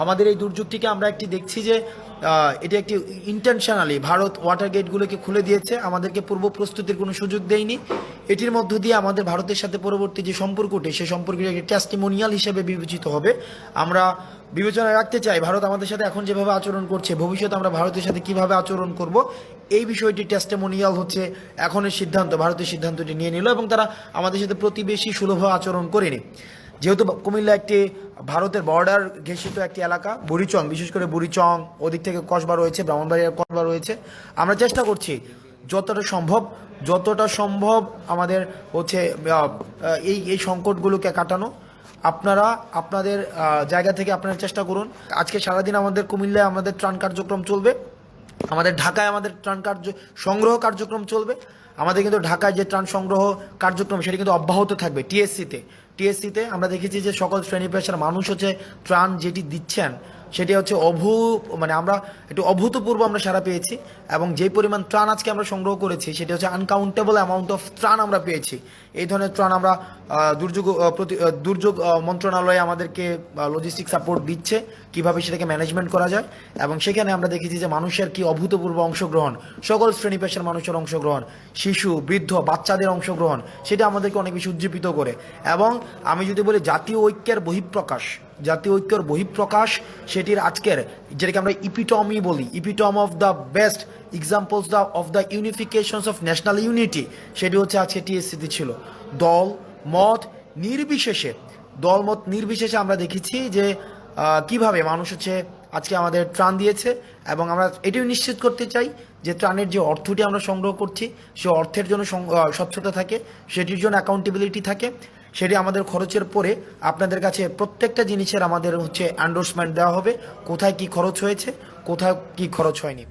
আমাদের এই দুর্যোগটিকে আমরা একটি দেখছি যে এটি একটি ইন্টেনশনালি ভারত ওয়াটার গেটগুলোকে খুলে দিয়েছে, আমাদেরকে পূর্ব প্রস্তুতির কোনো সুযোগ দেয়নি। এটির মধ্য দিয়ে আমাদের ভারতের সাথে পরবর্তী যে সম্পর্কটি, সেই সম্পর্কটি একটি টেস্টিমোনিয়াল হিসেবে বিবেচিত হবে। আমরা বিবেচনায় রাখতে চাই ভারত আমাদের সাথে এখন যেভাবে আচরণ করছে, ভবিষ্যতে আমরা ভারতের সাথে কিভাবে আচরণ করব, এই বিষয়টি টেস্টিমোনিয়াল হচ্ছে এখনের সিদ্ধান্ত। ভারতের সিদ্ধান্তটি নিয়ে নিল এবং তারা আমাদের সাথে প্রতিবেশী সুলভ আচরণ করেনি। যেহেতু কুমিল্লা একটি ভারতের বর্ডার ঘেঁষিত একটি এলাকা, বুড়িচং, বিশেষ করে বুড়িচং, ওদিক থেকে কসবা রয়েছে, ব্রাহ্মণবাড়িয়ার কসবা রয়েছে, আমরা চেষ্টা করছি যতটা সম্ভব আমাদের হচ্ছে এই সংকটগুলোকে কাটানো। আপনারা আপনাদের জায়গা থেকে আপনারা চেষ্টা করুন। আজকে সারাদিন আমাদের কুমিল্লায় আমাদের ত্রাণ কার্যক্রম চলবে, আমাদের ঢাকায় আমাদের ত্রাণ সংগ্রহ কার্যক্রম চলবে। আমাদের কিন্তু ঢাকায় যে ত্রাণ সংগ্রহ কার্যক্রম সেটি কিন্তু অব্যাহত থাকবে। টিএসসিতে আমরা দেখেছি যে সকল শ্রেণী পেশার মানুষ হচ্ছে ত্রাণ যেটি দিচ্ছেন সেটি হচ্ছে আমরা একটু অভূতপূর্ব আমরা সাড়া পেয়েছি, এবং যেই পরিমাণ ত্রাণ আজকে আমরা সংগ্রহ করেছি সেটি হচ্ছে আনকাউন্টেবল অ্যামাউন্ট অফ ত্রাণ আমরা পেয়েছি। এই ধরনের ত্রাণ আমরা দুর্যোগ মন্ত্রণালয়ে আমাদেরকে লজিস্টিক সাপোর্ট দিচ্ছে কিভাবে সেটাকে ম্যানেজমেন্ট করা যায়, এবং সেখানে আমরা দেখেছি যে মানুষের কি অভূতপূর্ব অংশগ্রহণ, সকল শ্রেণী পেশার মানুষের অংশগ্রহণ, শিশু, বৃদ্ধ, বাচ্চাদের অংশগ্রহণ, সেটা আমাদেরকে অনেক বেশি উজ্জীবিত করে। এবং আমি যদি বলি জাতীয় ঐক্যের বহিঃপ্রকাশ সেটির আজকের যেটাকে আমরা ইপিটমি বলি, ইপিটম of the best examples of the ইউনিফিকেশনস of national unity, সেটি হচ্ছে আজকে টিএসসিতে ছিল। দলমত নির্বিশেষে আমরা দেখেছি যে কিভাবে মানুষ হচ্ছে আজকে আমাদের ত্রাণ দিয়েছে, এবং আমরা এটিও নিশ্চিত করতে চাই যে ত্রাণের যে অর্থটি আমরা সংগ্রহ করছি সে অর্থের জন্য স্বচ্ছতা থাকে, সেটির জন্য অ্যাকাউন্টেবিলিটি থাকে। সেটি আমাদের খরচের পরে আপনাদের কাছে প্রত্যেকটা জিনিসের আমাদের হচ্ছে এন্ডোর্সমেন্ট দেওয়া হবে, কোথায় কি খরচ হয়েছে, কোথায় কি খরচ হয়নি।